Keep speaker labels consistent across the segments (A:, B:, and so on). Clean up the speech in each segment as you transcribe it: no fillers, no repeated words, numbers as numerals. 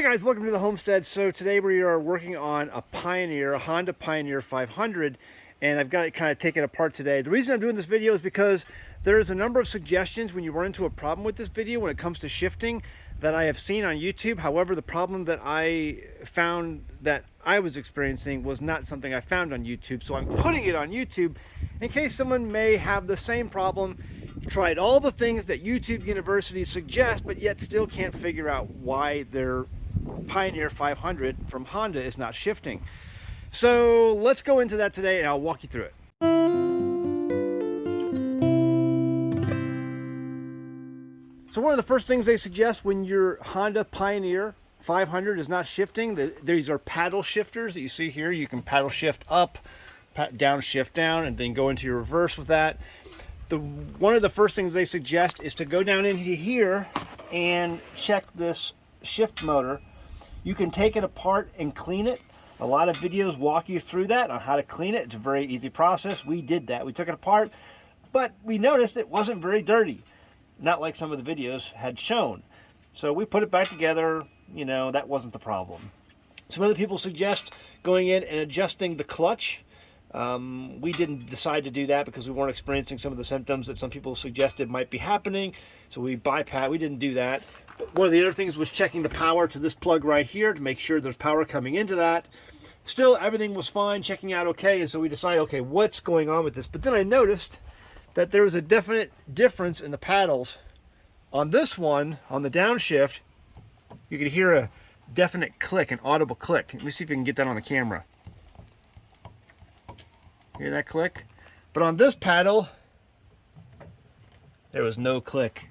A: Hey guys, welcome to the Homestead. So today we are working on a Pioneer, a Honda Pioneer 500, and I've got it kind of taken apart today. The reason I'm doing this video is because there's a number of suggestions when you run into a problem with this video when it comes to shifting that I have seen on YouTube. However, the problem that I found that I was experiencing was not something I found on YouTube, so I'm putting it on YouTube in case someone may have the same problem. Tried all the things that YouTube University suggests, but yet still can't figure out why their Pioneer 500 from Honda is not shifting. So let's go into that today and I'll walk you through it. So one of the first things they suggest when your Honda Pioneer 500 is not shifting, these are paddle shifters that you see here. You can paddle shift up, down shift down, and then go into your reverse with that. One of the first things they suggest is to go down into here and check this shift motor. You can take it apart and clean it. A lot of videos walk you through that on how to clean it. It's a very easy process. We did that. We took it apart, but we noticed it wasn't very dirty. Not like some of the videos had shown. So we put it back together. You know, that wasn't the problem. Some other people suggest going in and adjusting the clutch. We didn't decide to do that because we weren't experiencing some of the symptoms that some people suggested might be happening. So we didn't do that. But one of the other things was checking the power to this plug right here to make sure there's power coming into that. Still, everything was fine, checking out okay. And so we decided, okay, what's going on with this? But then I noticed that there was a definite difference in the paddles. On this one, on the downshift, you could hear a definite click, an audible click. Let me see if we can get that on the camera. Hear that click? But on this paddle, there was no click.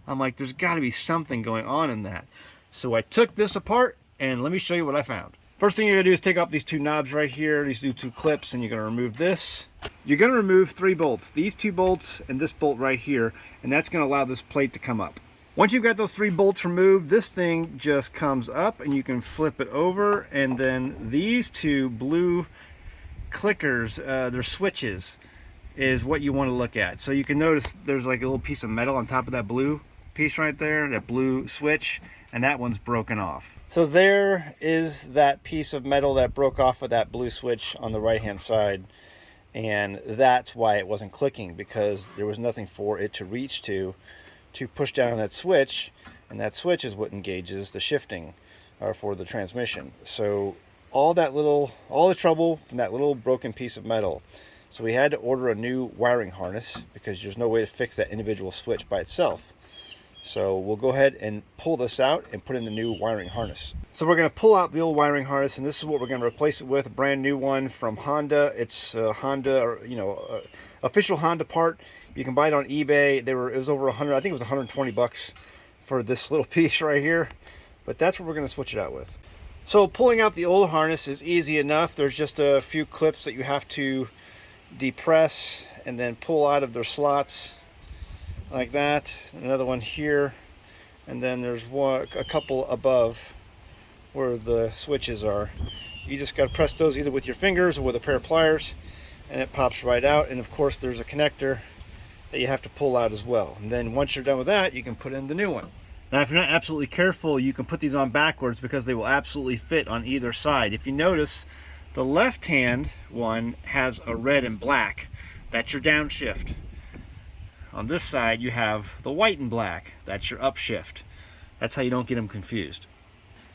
A: I'm like, there's got to be something going on in that. So I took this apart and let me show you what I found. First thing you're gonna do is take off these two knobs right here, these two clips, and you're gonna remove this. You're gonna remove 3 bolts, these 2 bolts and this bolt right here, and that's gonna allow this plate to come up. Once you've got those 3 bolts removed, this thing just comes up and you can flip it over, and then these 2 blue clickers, they're switches, is what you want to look at. So you can notice there's like a little piece of metal on top of that blue piece right there, that blue switch, and that one's broken off. So there is that piece of metal that broke off of that blue switch on the right hand side, and that's why it wasn't clicking, because there was nothing for it to reach to push down that switch, and that switch is what engages the shifting for the transmission. So all the trouble from that little broken piece of metal. So we had to order a new wiring harness because there's no way to fix that individual switch by itself. So we'll go ahead and pull this out and put in the new wiring harness. So we're going to pull out the old wiring harness, and this is what we're going to replace it with, a brand new one from Honda. It's a Honda, official Honda part. You can buy it on eBay. It was over 100, I think it was 120 bucks for this little piece right here. But that's what we're going to switch it out with. So pulling out the old harness is easy enough. There's just a few clips that you have to depress and then pull out of their slots like that. Another one here, and then there's a couple above where the switches are. You just got to press those either with your fingers or with a pair of pliers, and it pops right out. And of course there's a connector that you have to pull out as well. And then once you're done with that, you can put in the new one. Now, if you're not absolutely careful, you can put these on backwards because they will absolutely fit on either side. If you notice, the left-hand one has a red and black. That's your downshift. On this side, you have the white and black. That's your upshift. That's how you don't get them confused.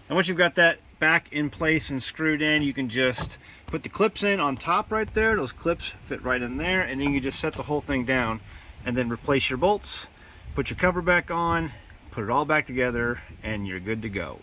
A: And once you've got that back in place and screwed in, you can just put the clips in on top right there. Those clips fit right in there, and then you just set the whole thing down and then replace your bolts, put your cover back on, put it all back together, and you're good to go.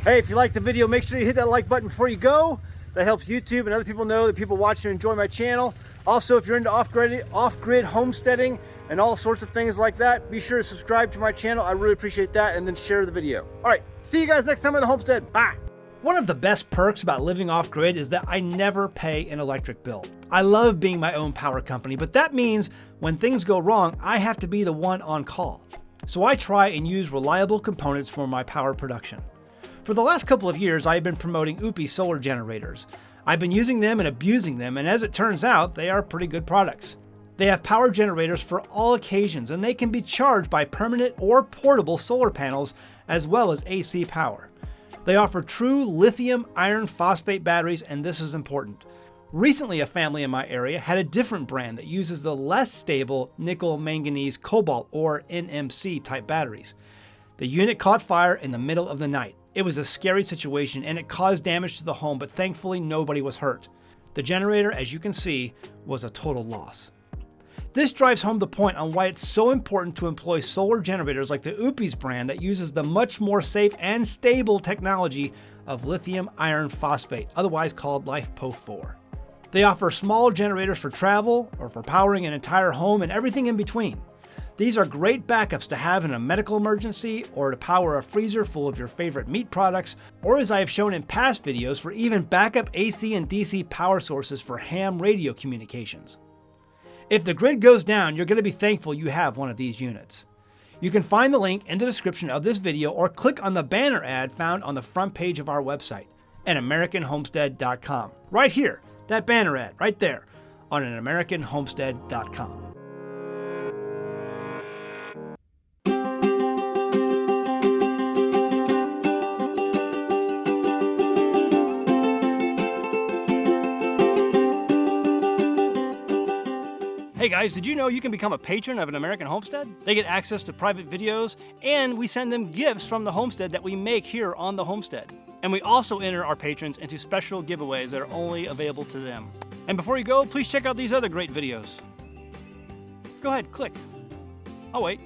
A: Hey, if you like the video, make sure you hit that like button before you go. That helps YouTube and other people know that people watching enjoy my channel. Also, if you're into off-grid homesteading and all sorts of things like that, be sure to subscribe to my channel. I really appreciate that, and then share the video. All right, see you guys next time on the Homestead. Bye.
B: One of the best perks about living off-grid is that I never pay an electric bill. I love being my own power company, but that means when things go wrong, I have to be the one on call. So I try and use reliable components for my power production. For the last couple of years, I have been promoting OUPES solar generators. I've been using them and abusing them, and as it turns out, they are pretty good products. They have power generators for all occasions, and they can be charged by permanent or portable solar panels as well as AC power. They offer true lithium iron phosphate batteries, and this is important. Recently, a family in my area had a different brand that uses the less stable nickel manganese cobalt or NMC type batteries. The unit caught fire in the middle of the night. It was a scary situation and it caused damage to the home, but thankfully nobody was hurt. The generator, as you can see, was a total loss. This drives home the point on why it's so important to employ solar generators like the OUPES brand that uses the much more safe and stable technology of lithium iron phosphate, otherwise called LiFePO4. They offer small generators for travel or for powering an entire home and everything in between. These are great backups to have in a medical emergency or to power a freezer full of your favorite meat products, or as I have shown in past videos, for even backup AC and DC power sources for ham radio communications. If the grid goes down, you're going to be thankful you have one of these units. You can find the link in the description of this video or click on the banner ad found on the front page of our website, AnAmericanHomestead.com. Right here, that banner ad, right there, on AnAmericanHomestead.com. Hey guys, did you know you can become a patron of An American Homestead? They get access to private videos, and we send them gifts from the homestead that we make here on the homestead. And we also enter our patrons into special giveaways that are only available to them. And before you go, please check out these other great videos. Go ahead, click. I'll wait.